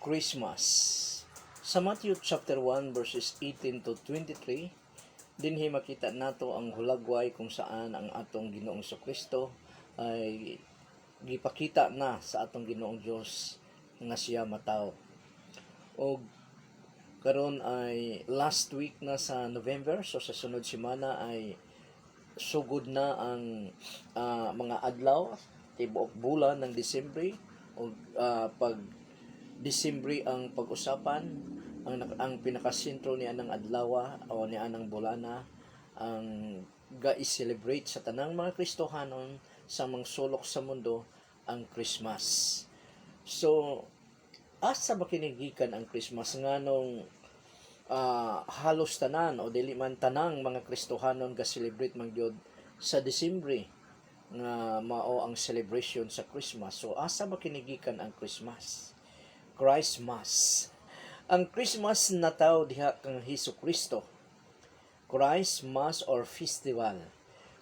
Christmas. Sa Matthew chapter 1 verses 18 to 23, dinhi makita nato ang hulagway kung saan ang atong Ginoong Kristo ay gipakita na sa atong Ginoong Dios nga siya matawo. O karon ay last week na sa November, so sa sunod semana ay sugod na ang mga adlaw tibuok bulan ng Disyembre o pag Disyembre ang pag-usapan, ang pinakasentro ni anang adlaw o ni anang bulana ang ga-celebrate sa tanang mga Kristohanon sa mga sulok sa mundo ang Christmas. So asa ba kinigikan ang Christmas nganong halos tanan o dili man tanang mga Kristohanon ga-celebrate man gyud sa Disyembre nga mao ang celebration sa Christmas. So asa ba kinigikan ang Christmas? Christmas. Ang Christmas nataw diha kang Hesukristo. Christmas or festival.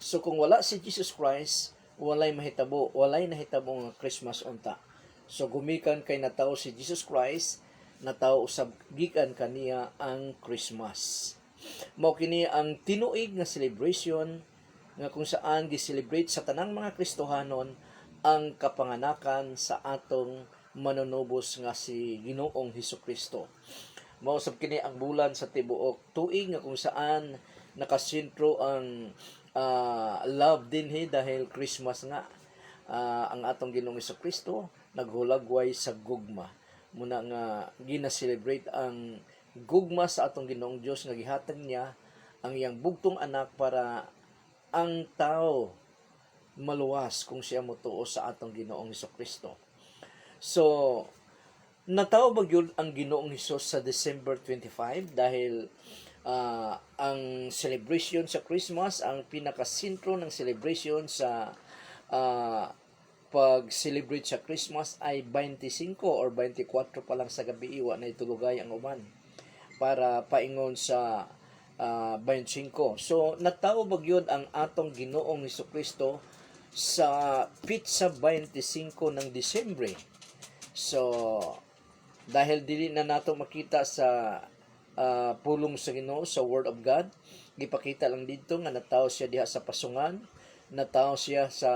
So kung wala si Jesus Christ, walay nahitabo nga Christmas unta. So gumikan kay nataw si Jesus Christ, nataw usab gikan kaniya ang Christmas. Mao kini ang tinuig nga celebration nga kung saan gi-celebrate sa tanang mga Kristohanon ang kapanganakan sa atong manunubos nga si Ginoong Hesukristo. Mao sab kini ang bulan sa tibuok tuig nga kung saan nakasentro ang love dinhi dahil Christmas nga ang atong Ginoong Hesukristo naghulagway sa gugma. Muna nga gina-celebrate ang gugma sa atong Ginoong Dios nga gihatag niya ang iyang bugtong anak para ang tao maluwas kung siya motuo sa atong Ginoong Hesukristo. So, nataw ba yun ang Ginoong Hesus sa December 25 dahil ang celebration sa Christmas, ang pinakasentro ng celebration sa pag-celebrate sa Christmas ay 25 or 24 pa lang sa gabi, iwa na itulugay ang uman para paingon sa 25. So, nataw ba yun ang atong Ginoong Hesukristo sa pizza 25 ng Disyembre? So, dahil dili na nato makita sa pulong sa Ginoo sa Word of God, gipakita lang dito nga natawo siya diha sa pasungan, natawo siya sa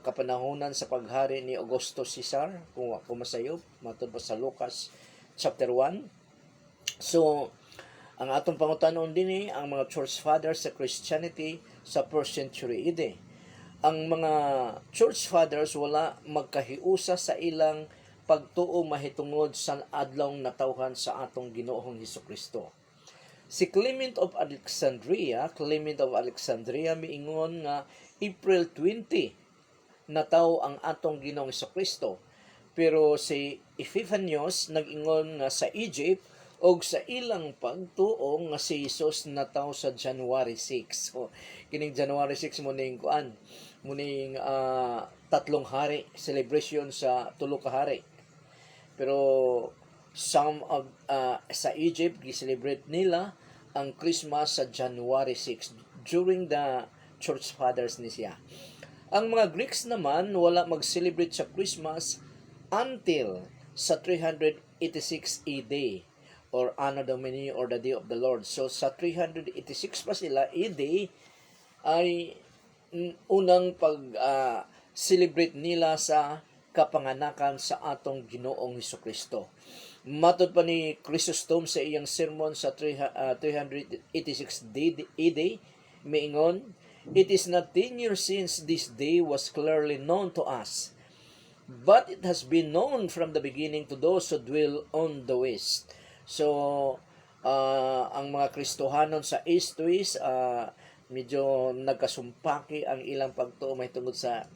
kapanahonan sa paghari ni Augusto Caesar, kung masayop, matod pa sa Lucas chapter 1. So, ang atong pangutanon din ang mga church fathers sa Christianity sa 1st century AD. Ang mga church fathers wala magkahiusa sa ilang pagtuo mahitungod sa adlaw natawhan sa atong Ginoong Hesukristo. Si Clement of Alexandria miingon nga April 20 nataw ang atong Ginoong Hesukristo. Pero si Epiphanius nag-ingon nga sa Egypt og sa ilang pagtuo nga si Jesus nataw sa January 6. So, kining January 6 muning tatlong hari, celebration sa tulo ka hari. Pero some of sa Egypt gi-celebrate nila ang Christmas sa January 6 during the church fathers ni siya. Ang mga Greeks naman wala mag-celebrate sa Christmas until sa 386 AD or Anno Domini or the Day of the Lord. So sa 386 pa sila AD ay unang pag-celebrate nila sa kapanganakan sa atong Ginoong Hesukristo. Matod pa ni Chrysostom sa iyang sermon sa 386 AD, miingon, "It is not 10 years since this day was clearly known to us, but it has been known from the beginning to those who dwell on the west." So, ang mga Kristohanon sa East to West, medyo nagkasumpaki ang ilang pagtuo may tungod sa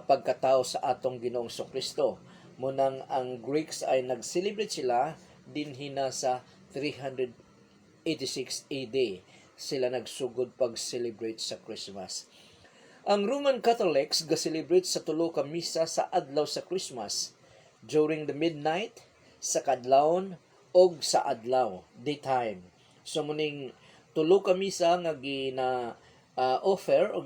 pagkatao sa atong Ginoong Kristo. Munang ang Greeks ay nag-celebrate sila dinhina sa 386 AD. Sila nagsugod pag-celebrate sa Christmas. Ang Roman Catholics ga-celebrate sa tulo ka misa sa adlaw sa Christmas during the midnight, sa kadlawon og sa adlaw, daytime. So muning tulo ka misa nga offer o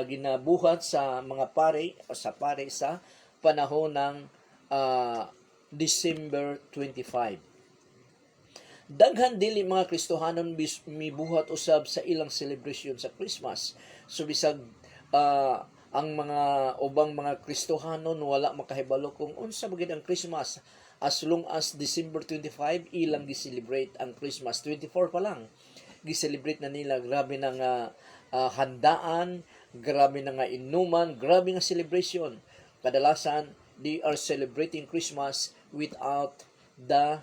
ginabuhat sa mga pare o sa pare sa panahon ng December 25. Daghan dili mga Kristohanon mibuhat usab sa ilang celebration sa Christmas. So bisag ang mga ubang mga Kristohanon wala makahibalo kung unsa bagid ang Christmas, as long as December 25 ilang gi-celebrate ang Christmas. 24 pa lang gi-celebrate na nila. Grabe na nga handaan, grabe na nga inuman, grabe nga celebration. Kadalasan they are celebrating Christmas without the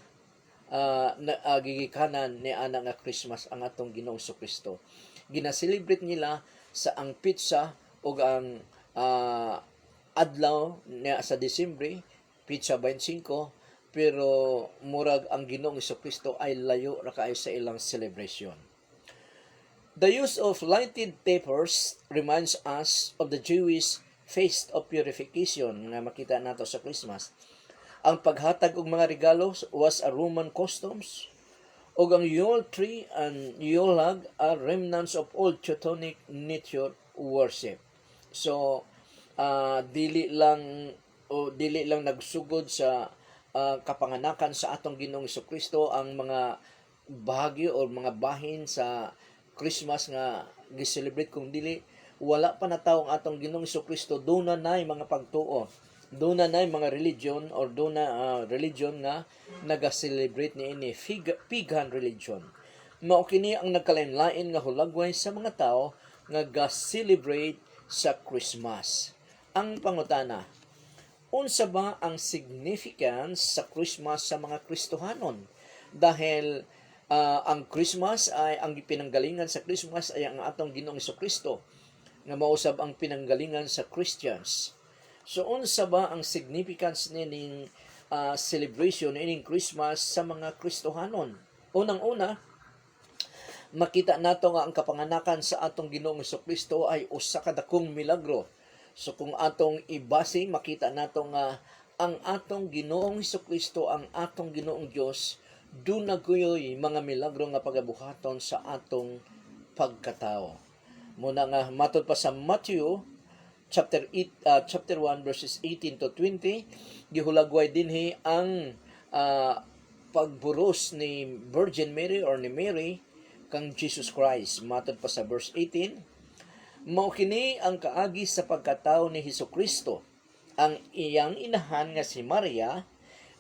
gigikanan ni ana nga Christmas ang atong Ginoong Kristo. Gina-celebrate nila sa ang pizza o ang adlaw niya sa Disyembre, pizza 25, pero murag ang Ginoong Kristo ay layo ra kaayo sa ilang celebration. The use of lighted tapers reminds us of the Jewish Feast of Purification nga makita nato sa Christmas. Ang paghatag og mga regalo was a Roman customs, ug ang Yule tree and Yule log are remnants of old Teutonic nature worship. So dili lang nagsugod sa kapanganakan sa atong Ginoong Kristo ang mga bahagi o mga bahin sa Christmas nga gi-celebrate, kung dili wala pa na tawo ang atong Ginoong Kristo, doon na nay mga pagtuo, doon na nay mga religion or doon na religion nga naga-celebrate niini pagan religion. Mao kini ang nagkalain-lain nga hulagway sa mga tao nga ga-celebrate sa Christmas. Ang pangutana, unsa ba ang significance sa Christmas sa mga Kristohanon? Dahil ang Christmas ay ang pinanggalingan sa Christmas ay ang atong Ginoong Kristo nga mausab ang pinanggalingan sa Christians. So unsa ba ang significance nining celebration nining Christmas sa mga Kristohanon? Unang-una, makita nato nga ang kapanganakan sa atong Ginoong Kristo ay usa ka dakong milagro. So kung atong ibase, makita nato nga ang atong Ginoong Kristo, ang atong Ginoong Dios, dunagoy mga milagro nga pagabuhaton sa atong pagkatao. Muna nga matod pa sa Matthew chapter 1 verses 18 to 20, gihulagway dinhi ang pagburos ni Virgin Mary or ni Mary kang Jesus Christ. Matod pa sa verse 18, mao kini ang kaagi sa pagkatao ni Hesukristo. Ang iyang inahan nga si Maria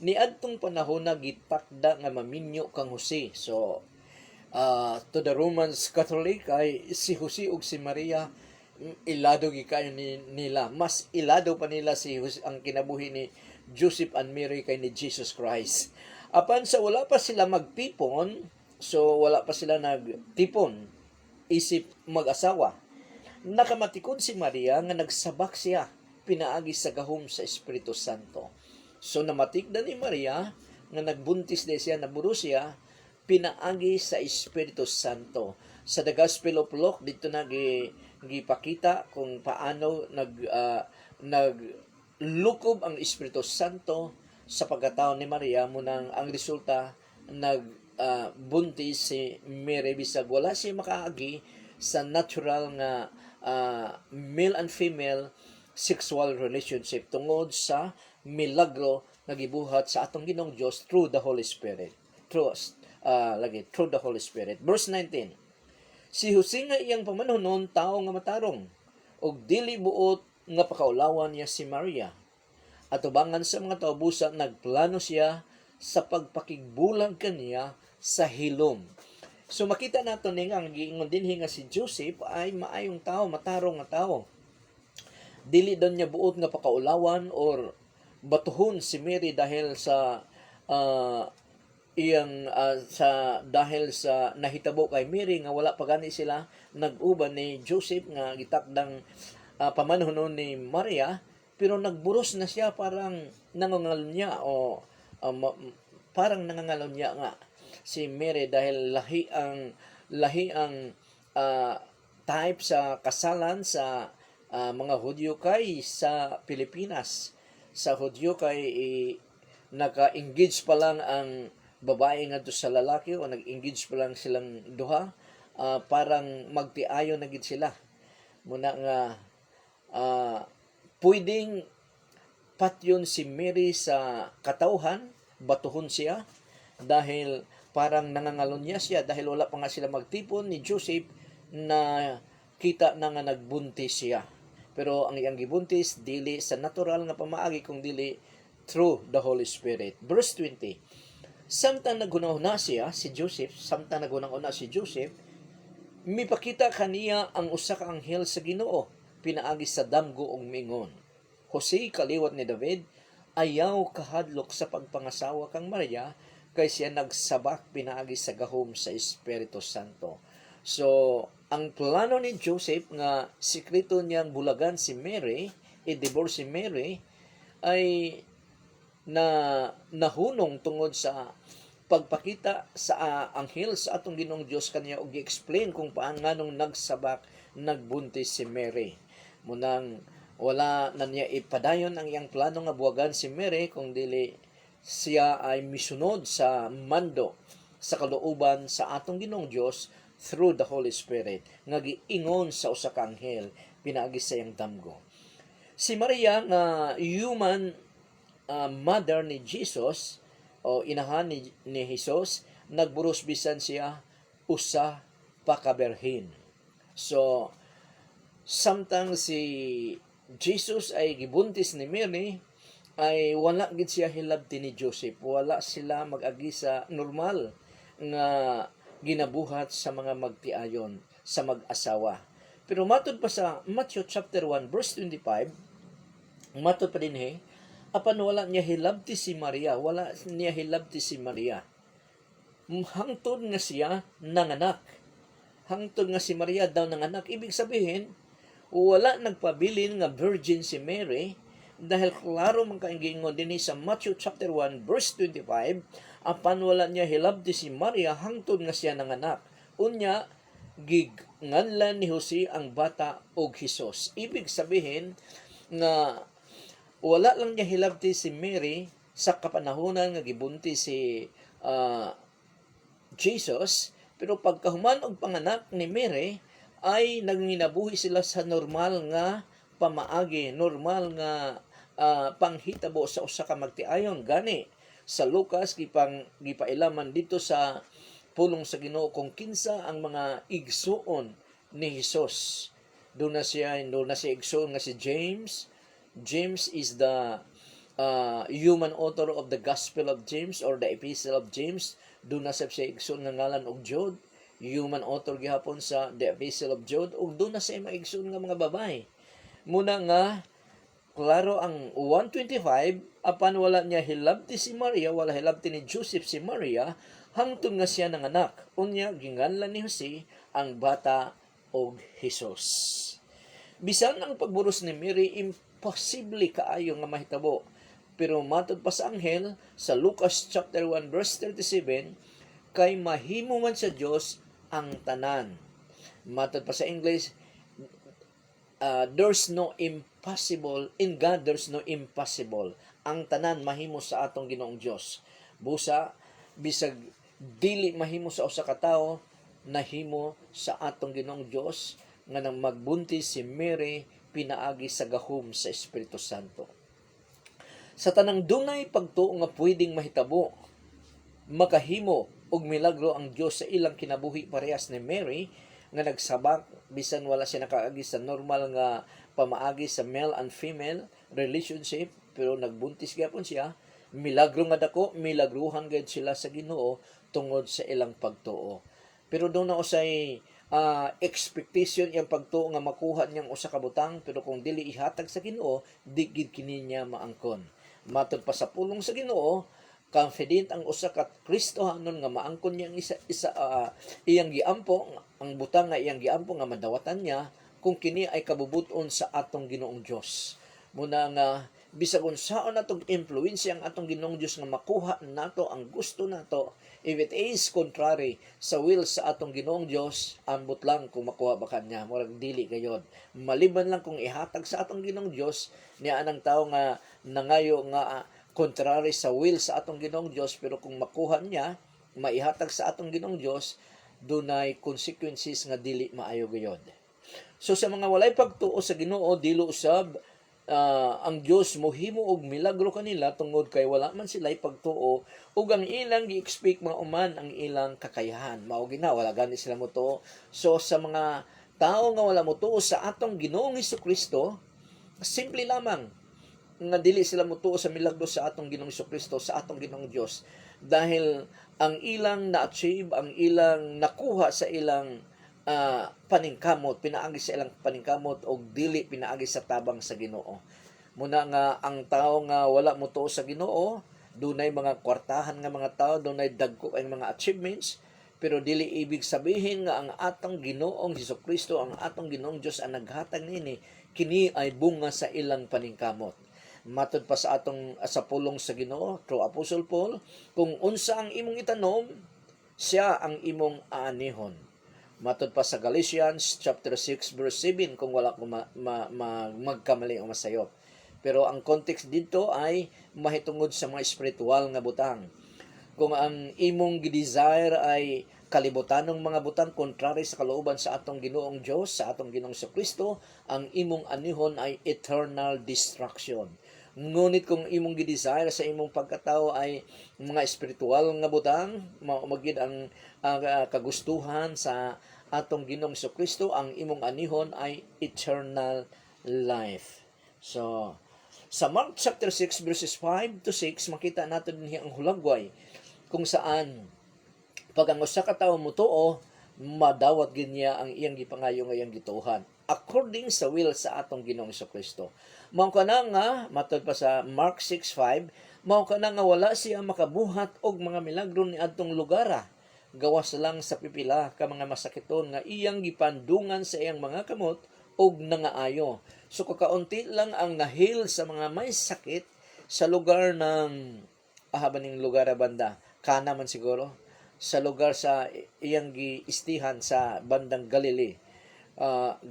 niadtong panahon na gitakda nga maminyo kang Jose. So to the Roman Catholic ay si Jose ug si Maria ilado gikayo nila. Mas ilado pa nila si Jose, ang kinabuhi ni Joseph and Mary kay ni Jesus Christ. Apan sa wala pa sila magtipon, so wala pa sila nagtipon isip mag-asawa, nakamatikod si Maria nga nagsabak siya pinaagi sa gahom sa Espiritu Santo. So namatikdan ni Maria nga nagbuntis din siya, naburo siya pinaagi sa Espiritu Santo. Sa The Gospel of Luke dito gipakita kung paano naglukob ang Espiritu Santo sa pagkatao ni Maria, munang ang resulta buntis si Mary bisag wala siya makaagi sa natural nga male and female sexual relationship tungod sa milagro nga gibuhat sa atong Ginoong Dios through the Holy Spirit. Through the Holy Spirit. Verse 19. Si Jose nga iyang pamanunon tao nga matarong, og dili buot nga pakaulawan niya si Maria. At ubangan sa mga tao busa, nagplano siya sa pagpakigbulag kaniya sa hilom. So makita nato ning ang giingon dinhi nga si Joseph ay maayong tao, matarong nga tao. Dili daw niya buot nga pakaulawan or batuhon si Mary dahil sa dahil sa nahitabo kay Mary nga wala pa gani sila nag-uban ni Joseph nga gitakdang pamanunon ni Maria, pero nagburos na siya parang nangangalunya parang nangangalunya nga si Mary dahil lahi ang type sa kasalan sa mga Hudyo kay sa Pilipinas. Sa Hudyo kay naka-engage pa lang ang babae ngadto sa lalaki o nag-engage pa lang silang duha, parang magtiayo na gid sila. Muna nga pwedeng patyon si Mary sa katawhan, batuhon siya, dahil parang nangangalon niya siya, dahil wala pa nga sila magtipon ni Joseph na kita na nga nagbuntis siya. Pero ang iyang gibuntis, dili sa natural nga pamaagi, kung dili through the Holy Spirit. Verse 20, samtang nagunahuna siya, si Joseph, mipakita kaniya ang usa ka anghel sa Ginoo, pinaagi sa damgo ug mingon, Jose, kaliwat ni David, ayaw kahadlok sa pagpangasawa kang Maria, kay siya nagsabak pinaagi sa gahom sa Espiritu Santo. So, ang plano ni Joseph nga sikreto niyang bulagan si Mary, i-divorce si Mary, ay nahunong tungod sa pagpakita sa anghel sa atong Ginoong Dios kaniya og gi-explain kung paanong nagsabak nagbuntis si Mary. Munang wala na niya ipadayon ang iyang plano nga buwagan si Mary, kung dili siya ay misunod sa mando sa kalooban sa atong Ginoong Dios through the Holy Spirit nga giingon sa usa ka anghel pinaagi sa iyang damgo. Si Maria nga human mother ni Jesus o inahan ni Jesus, nagburos bisan siya usa pa ka berhen. So samtang si Jesus ay gibuntis ni Mary, ay wala gid siya hilabti ni Joseph. Wala sila mag-agi sa normal nga ginabuhat sa mga magtiayon, sa mag-asawa. Pero matud pa sa Matthew chapter 1 verse 25, matud pa din apan wala niya hilabti si Maria, hangtod nga siya nanganak. Hangtod nga si Maria daw nanganak, ibig sabihin wala nagpabilin nga virgin si Mary, dahil klaro man kaayong giingon dinhi sa Matthew chapter 1 verse 25, apan wala niya hilabti si Maria hangtod nga siya nanganak. Unya gignganlan ni Jose ang bata og Hesus. Ibig sabihin nga wala lang niya hilabti si Mary sa kapanahonan nga gibunti si Jesus, pero pagkahuman og panganak ni Mary ay nanginabuhi sila sa normal nga pamaagi, normal nga panghitabo sa usa ka magtiayon. Gani sa Lucas gipailaman dito sa pulong sa Ginoo kung kinsa ang mga igsuon ni Hesus. Doon na siya igsuon nga si James. James is the human author of the Gospel of James or the Epistle of James. Doon na siya igsoon nga ngalan og Jude, human author gihapon sa the Epistle of Jude, ug doon na siya maigsoon nga mga babae. Muna nga klaro ang 125, apan wala niya hilabti si Maria, wala hilabti ni Joseph si Maria, hangtod nga siya nanganak. Unya ginganlan ni Jose ang bata og Hesus. Bisan ang pagburos ni Mary, imposible kaayo nga mahitabo. Pero matod pa sa anghel sa Lucas chapter 1 verse 37, kay mahimo man sa Dios ang tanan. Matod pa sa English, there's no impossible in God, there's no impossible. Ang tanan mahimo sa atong Ginoong Dios. Busa bisag dili mahimo sa usa ka tawo, nahimo sa atong Ginoong Dios nga nang magbuntis si Mary pinaagi sa gahom sa Espiritu Santo. Sa tanang dunay pagtuo nga pwedeng mahitabo, makahimo og milagro ang Dios sa ilang kinabuhi parehas ni Mary nga nagsabak bisan wala siya nakaagi sa normal nga pamaagi sa male and female relationship, pero nagbuntis gyapon siya. Milagro nga dako, milagruhan gayud sila sa Ginoo tungod sa ilang pagtuo. Pero doon na usay expectation yang pagtuo nga makuha niyang usa ka butang, pero kung dili ihatag sa Ginoo, di gid kini niya maangkon. Matod pa sa pulong sa Ginoo, confident ang usa ka Kristohanon nga maangkon niya iyang giampo, ang butang nga iyang giampo nga madawatan niya kung kini ay kabubuton sa atong Ginoong Dios. Muna nga bisag unsaon natong influensya ang atong Ginoong Dios nga makuha nato ang gusto nato, if it is contrary sa will sa atong Ginoong Dios, ambot lang kung makuha ba kanya, murag dili gayod. Maliban lang kung ihatag sa atong Ginoong Dios niya anang tawo nga nangayo nga contrary sa will sa atong Ginoong Dios, pero kung makuha niya, maihatag sa atong Ginoong Dios, dunay consequences nga dili maayo gayod. So sa mga walay pagtuo sa Ginoo, dili usab ang Dios mohimo og milagro kanila tungod kay wala man sila'y pagtuo ug ang ilang gi-expect mauman ang ilang kakayahan. Mao gina wala gani sila motuo. So sa mga tao nga wala motuo sa atong Ginoong Hesukristo, simple lamang nga dili sila motuo sa milagro sa atong Ginoong Hesukristo, sa atong Ginoong Dios, dahil ang ilang na-achieve, ang ilang nakuha sa ilang paningkamot, pinaagi sa ilang paningkamot o dili pinaagi sa tabang sa Ginoo. Muna nga ang tao nga wala motuo sa Ginoo, dunay mga kwartahan nga mga tao, dunay dagko ang mga achievements, pero dili ibig sabihin nga ang atong Ginoong Hesukristo, ang atong Ginoong Dios ang naghatag nini, kini ay bunga sa ilang paningkamot. Matod pa sa atong sa pulong sa Ginoo through Apostle Paul, kung unsa ang imong itanom, siya ang imong aanihon. Matod pa sa Galatians chapter 6 verse 7, kung wala ko magkamali o masayop. Pero ang context dito ay mahitungod sa mga spiritual nga butang. Kung ang imong gidesire ay kalibutanong mga butang kontrary sa kalooban sa atong Ginoong Dios, sa atong Ginoong Kristo, ang imong anihon ay eternal destruction. Ngunit kung imong gidesire sa imong pagkatao ay mga espiritual nga butang, magid ang kagustuhan sa atong Ginoong Kristo, ang imong anihon ay eternal life. So, sa Mark chapter 6 verses 5 to 6, makita natin din ang hulagway kung saan pag ang usa ka tawo mutuo, madawat gid niya ang iyang gipangayo nga iyang gituhan according sa will sa atong Ginoong Kristo. Mao kana nga matod pa sa Mark 6:5, mao kana nga wala siya makabuhat og mga milagro ni adtong lugara. Gawas lang sa pipila ka mga masakiton nga iyang gipandungan sa iyang mga kamot og nangaayo. So kakaunti lang ang nahil sa mga may sakit sa lugar ng baning lugar banda. Kana man siguro sa lugar sa iyang giistihan sa bandang Galilee.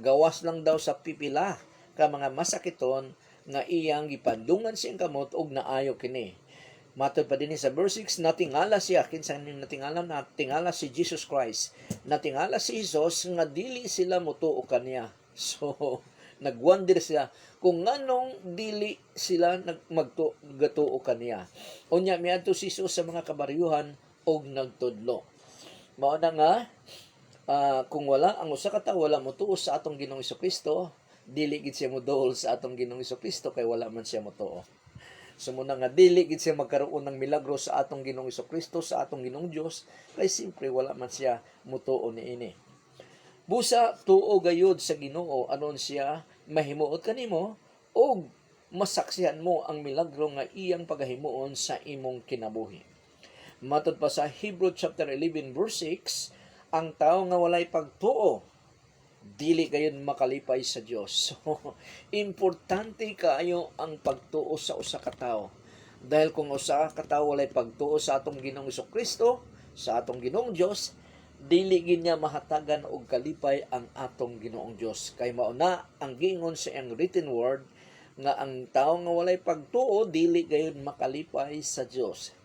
Gawas lang daw sa pipila ka mga masakiton nga iyang gipandungan siyang kamot og naayo kini. Matod pa din sa verse 6, natingala siya, kinsa natingala si Jesus Christ. Natingala si Jesus nga dili sila mutuo kaniya. So, nagwonder siya kung nganong dili sila magtuo kaniya. Unya miadto si Jesus sa mga kabaryuhan og nagtudlo. Mao na nga kung wala ang usa ka tawo wala motuo sa atong Ginoong Kristo, dili gid siya moduol sa atong Ginoong Kristo kay wala man siya motuo. So muna nga dili gid siya magkaroon ng milagro sa atong Ginoong Kristo, sa atong Ginoong Dios, kay simpre wala man siya motuo niini. Busa tuo gayud sa Ginoo anon siya mahimuot kanimo og masaksihan mo ang milagro nga iyang pagahimuon sa imong kinabuhi. Matod pa sa Hebrew chapter 11 verse 6, ang tao nga walay pagtuo dili gayon makalipay sa Dios. So, importante kaayo ang pagtuo sa usa ka tawo. Dahil kung usa ka tawo walay pagtuo sa atong Ginoong Kristo, sa atong Ginoong Dios, dili gid niya mahatagan og kalipay ang atong Ginoong Dios. Kay mao na ang giingon sa iyang written word nga ang tawo nga walay pagtuo dili gayon makalipay sa Dios.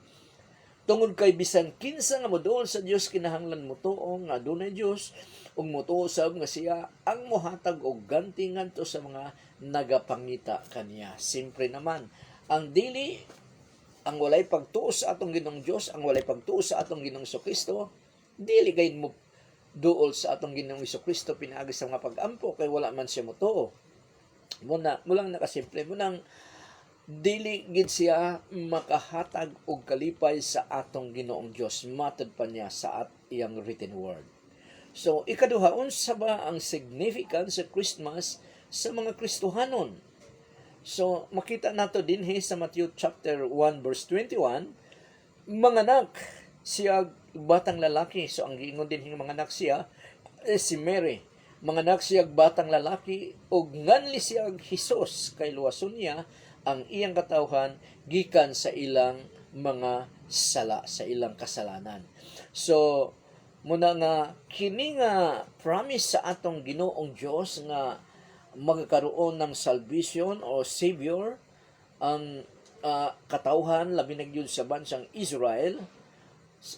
Tungod kay bisan kinsa nga moduol sa Dios kinahanglan motuo nga adunay Dios ug motuo sab nga siya ang mohatag og ganti ngadto sa mga nagapangita kaniya. Simpre naman, ang walay pagtuo sa atong Ginoong Dios, ang walay pagtuo sa atong Ginoong Kristo, dili gayud mo duol sa atong Ginoong Kristo pinaagi sa mga pag-ampo kay wala man siya motuo. Mulang nakasimple munang dili gid siya makahatag og kalipay sa atong Ginoong Dios matod pa niya sa iyang written word. So ikaduha, unsa ba ang significance sa Christmas sa mga Kristohanon? So makita nato dinhi sa Matthew chapter 1 verse 21, manganak siya batang lalaki. So ang giingon dinhi manganak siya si Mary. Manganak siya batang lalaki ug nganli siya Hesus kay luwason niya ang iyang katawhan gikan sa ilang mga sala, sa ilang kasalanan. So, muna nga kini nga promise sa atong Ginoong Dios nga magkaroon ng salvation o savior ang katawhan labi na gyud sa bansang Israel.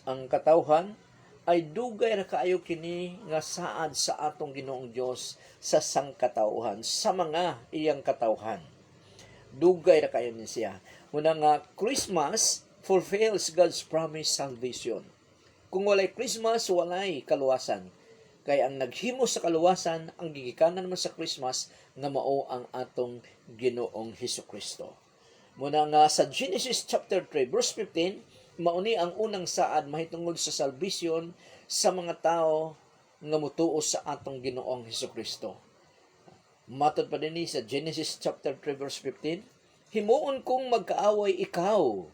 Ang katawhan ay dugay ra kaayo kini nga saad sa atong Ginoong Dios sa sangkatauhan, sa mga iyang katawhan. Dugay ra kayo ni siya. Muna nga Christmas fulfills God's promised salvation. Kung walay Christmas, walay kaluwasan. Kaya ang naghimo sa kaluwasan, ang gigikanan naman sa Christmas, nga mao ang atong Ginoong Hesukristo. Muna nga sa Genesis chapter 3 verse 15, mauni ang unang saad mahitungod sa salvation sa mga tao nga mutuo sa atong Ginoong Hesukristo. Matod pa din sa Genesis chapter 3 verse 15, himuon kong magkaaway ikaw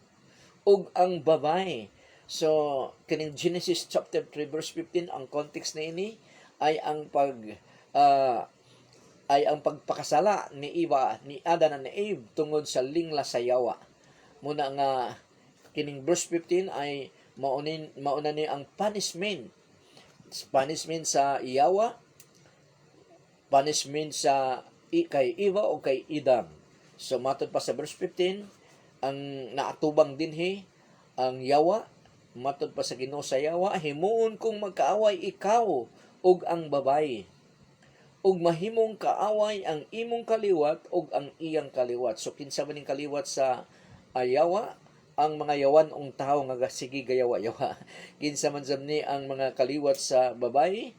ug ang babae. So, kining Genesis chapter 3 verse 15, ang context na ini ay ang pagpakasala ni Adan and Eve tungod sa lingla sa yawa. Muna nga kining verse 15 ay mauna ni ang punishment sa yawa, punishment sa kay Eva o kay Adam. So matod pa sa verse 15, ang naatubang dinhi ang yawa, matod pa sa Ginoo sa yawa, himuon kung magkaaway ikaw ug ang babae, ug mahimong kaaway ang imong kaliwat ug ang iyang kaliwat. So kinsa man ning kaliwat sa yawa? Ang mga yawanong tao nga sige gayawa-yawa. Kinsa man ni ang mga kaliwat sa babae?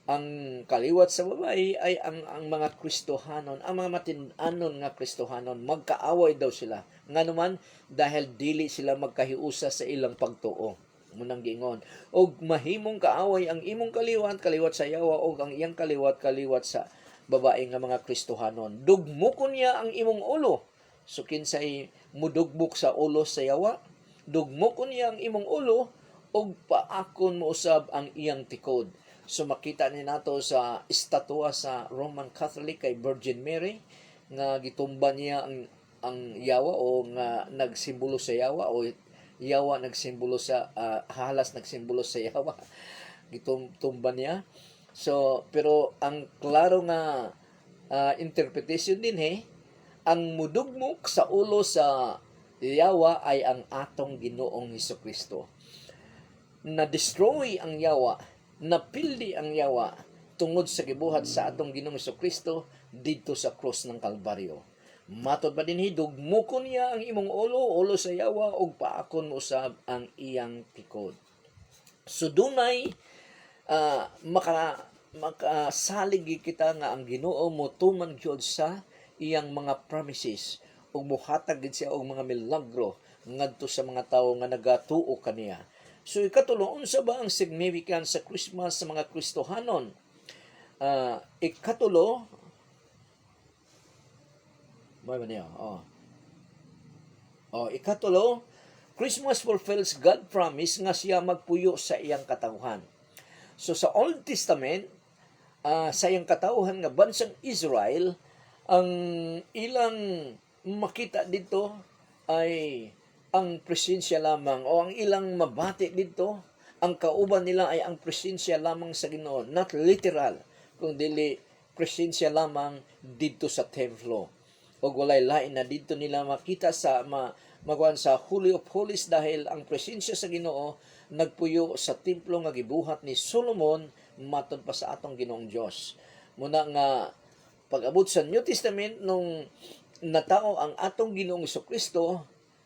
Ang kaliwat sa babae ay ang mga Kristohanon, ang mga matin-anon nga Kristohanon. Magkaaway daw sila. Nganuman dahil dili sila magkahiusa sa ilang pagtuo. Munang giingon, og mahimong kaaway ang imong kaliwat sa yawa, og ang iyang kaliwat sa babae nga mga Kristohanon. Dugmukon niya ang imong ulo. So kinsay mudugbok sa ulo sa yawa, dugmukon niya ang imong ulo, og paakon mo usab ang iyang tikod. So makita ni nato sa estatwa sa Roman Catholic kay Virgin Mary nga gitumba niya ang yawa o nga nagsimbolo sa yawa, o yawa nagsimbolo sa halas nagsimbolo sa yawa, gitumba niya. So pero ang klaro nga interpretation din ang mudugmok sa ulo sa yawa ay ang atong Ginoong Hesukristo. Na-destroy ang yawa, napildi ang yawa tungod sa gibuhat sa atong Ginoong Hesukristo didto sa cross ng Kalbaryo. Matod ba dinhi, dugmukon niya ang imong ulo sa yawa, ug paakon mo usab ang iyang tikod. So dunay makasalig kita nga ang Ginoo motuman gyud sa iyang mga promises, ug muhatag gid siya og mga milagro ngadto sa mga tawo nga nagatuo kaniya. So ikatulo, unsa ba ang significance sa Christmas sa mga Kristohanon? Ikatulo, ikatulo, Christmas fulfills God promise nga siya magpuyo sa iyang katawhan. So sa Old Testament, sa iyang katawhan nga bansang Israel, ang ilang makita dito ay ang presensya lamang, o ang ilang mabati dito, ang kauban nila ay ang presensya lamang sa Ginoo, not literal, kundi presensya lamang dito sa templo. O walay lain na dito nila makita sa magwan sa Holy of Holies, dahil ang presensya sa Ginoo nagpuyo sa templo nga gibuhat ni Solomon matod pa sa atong Ginoong Dios. Muna nga pag-abot sa New Testament, nung natao ang atong Ginoong Hesukristo,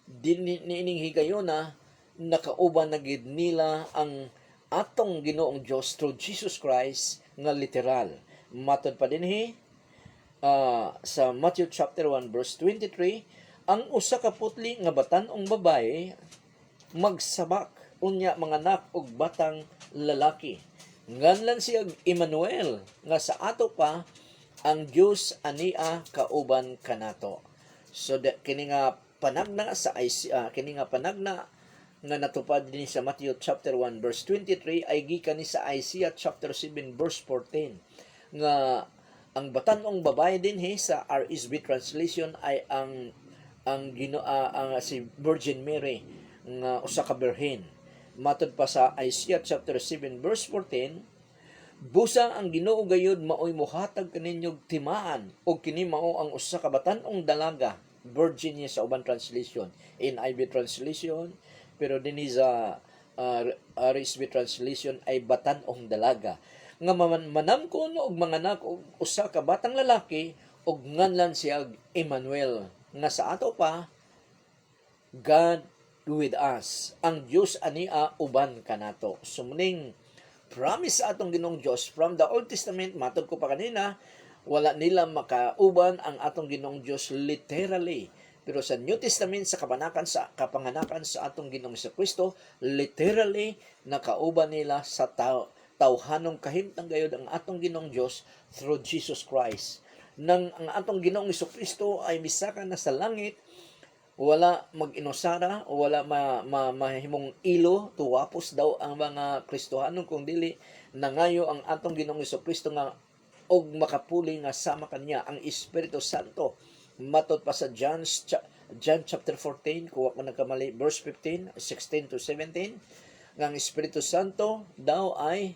niining higayon na nakauban na gid nila ang atong Ginoong Dios through Jesus Christ nga literal. Matod pa dinhi sa Matthew chapter 1 verse 23, ang usa ka putli nga batan-ong babae magsabak unya manganak og batang lalaki. Nganlan siya Emmanuel, nga sa ato pa ang Dios ania kauban kanato. So kini nga panagna sa kini nga panagna nga natupad din sa Matthew chapter 1 verse 23 ay gikan ni sa Isaiah chapter 7 verse 14, nga ang batan-ong babae din sa RSV translation ay ang si Virgin Mary nga usa ka birhen. Matod pa sa Isaiah chapter 7 verse 14, busa ang Ginoo gayud maoy mohatag kaninyog timaan, o kini mao ang usa ka batan-ong dalaga, virgin niya sa ubang translation, NIV translation, pero dinhi sa RSV translation ay batan-ong dalaga nga manamkon og manganak og usa ka batang lalaki, og nganlan siya Emmanuel, nga sa ato pa God with us. Ang Dios ania uban kanato. Sumuning promise sa atong Ginoong Dios from the Old Testament, matod ko pa kanina, wala nila makauban ang atong Ginoong Dios literally. Pero sa New Testament, sa kapanganakan sa atong Ginoong Kristo, literally nakauban nila sa tawhanong kahimtang gayud ang atong Ginoong Dios through Jesus Christ. Nang ang atong Ginoong Kristo ay misaka na sa langit, wala mag-inosara o wala mahimong ilo, tuwapos daw ang mga Kristohanon kung dili nangayo ang atong Ginoong Kristo nga og makapuli nga sama kaniya ang Espiritu Santo. Matod pa sa John chapter 14, kung ako nagkamali, verse 15, 16 to 17, nga ang Espiritu Santo daw ay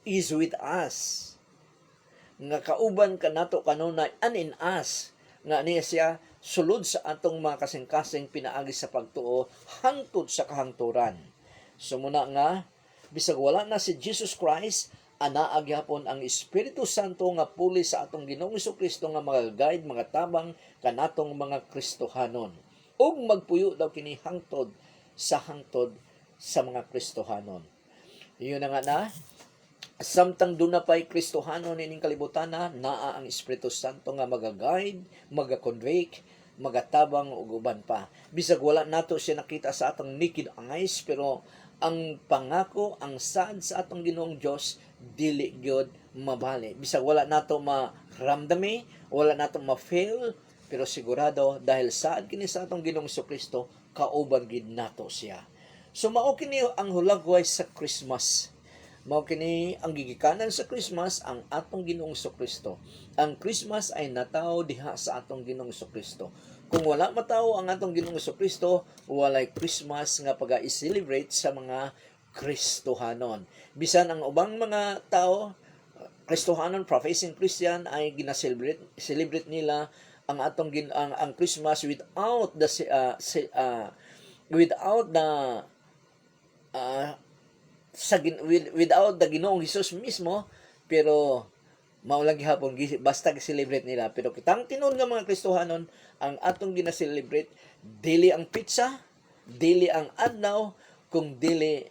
is with us. Nga kauban kanato kanunay and in us, nga niya siya sulod sa atong mga kasing-kasing pinaagi sa pagtuo hangtod sa kahangturan. So muna nga, bisag wala na si Jesus Christ, anaa gyapon ang Espiritu Santo nga puli sa atong Ginoong Kristo nga mga guide, mga tabang kanatong mga Kristohanon. Ug magpuyo daw kini hangtod sa mga Kristohanon. Iyon na nga na, samtang doon na pa'y Kristohanon ining kalibutan naa ang Espiritu Santo nga magaguide, magaconvict, magatabang ug uban pa. Bisag wala nato siya nakita sa atong naked eyes, pero ang pangako, ang saad sa atong Ginoong Dios dili gyud mabali. Bisag wala nato maramdami, wala nato ma-feel, pero sigurado dahil saad kini sa atong Ginoong Kristo, kauban gid nato siya. So mao kini ang hulagway sa Christmas. Mao kini ang gigikanan sa Christmas, ang atong Ginoong Kristo. Ang Christmas ay natawo diha sa atong Ginoong Kristo. Kung wala matawo ang atong Ginoong Kristo, walay Christmas nga pag-i-celebrate sa mga Kristohanon. Bisan ang ubang mga tao, Kristohanon, professing Christian, ay celebrate nila ang atong ang Christmas without the without the Ginoong Hesus mismo, pero maulang gihapon basta gi-celebrate nila. Pero kitang tinud nga mga Kristohanon, ang atong gina-celebrate dili ang pizza, dili ang adlaw, kung dili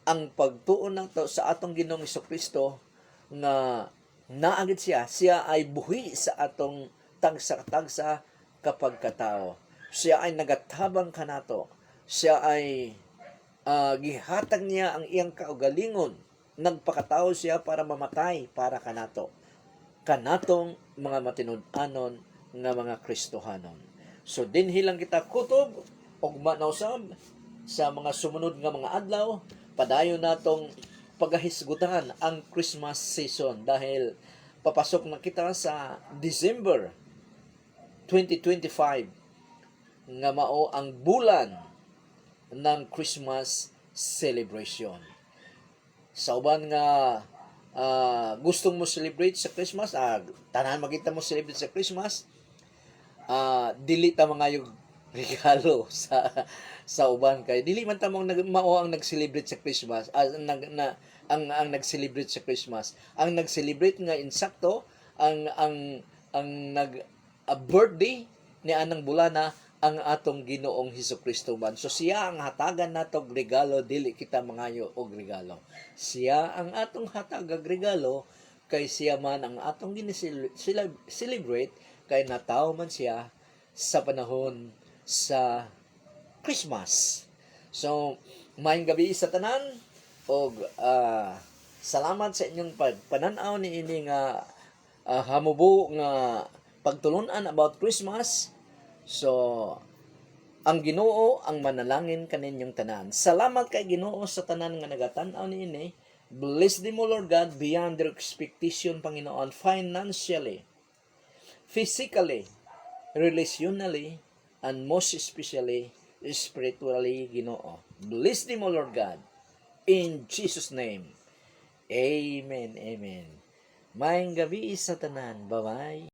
ang pagtuon nato sa atong Ginoong Kristo nga naagid siya ay buhi sa atong tagsa-tagsa kapag katao. Siya ay nagatabang kanato. Siya ay gihatag niya ang iyang kaugalingon. Nagpakatao siya para mamatay para kanatong mga matinud-anon nga mga Kristohanon. So dinhi lang kita kutob og manausab sa mga sumunod nga mga adlaw, padayon natong pagahisgutan ang Christmas season dahil papasok na kita sa December 2025 nga mao ang bulan ng Christmas celebration. Sa uban nga gustong mo celebrate sa Christmas, tanan magita mo celebrate sa Christmas, dili ta mangayog regalo sa uban kay dili man ta mao ang nag-celebrate sa Christmas, ang nag-celebrate sa Christmas. Ang nag-celebrate nga insakto ang birthday ni anang bulana ang atong Ginoong Hesukristo man. So siya ang hatagan nato og regalo, dili kita mangayo og regalo. Siya ang atong hatagag regalo kay siya man ang atong celebrate kay natawo man siya sa panahon sa Christmas. So maayong gabi sa tanan og salamat sa inyong pagpananaw ni ini nga hamubo nga pagtulunan about Christmas. So, ang Ginoo ang manalangin kaninyong tanan. Salamat kay Ginoo sa tanan nga nagatan-aw niini. Bless them, O Lord God, beyond their expectation, Panginoon, financially, physically, relationally, and most especially, spiritually, Ginoo. Bless them, O Lord God, in Jesus' name. Amen, amen. Maayong gabi sa tanan. Bye-bye.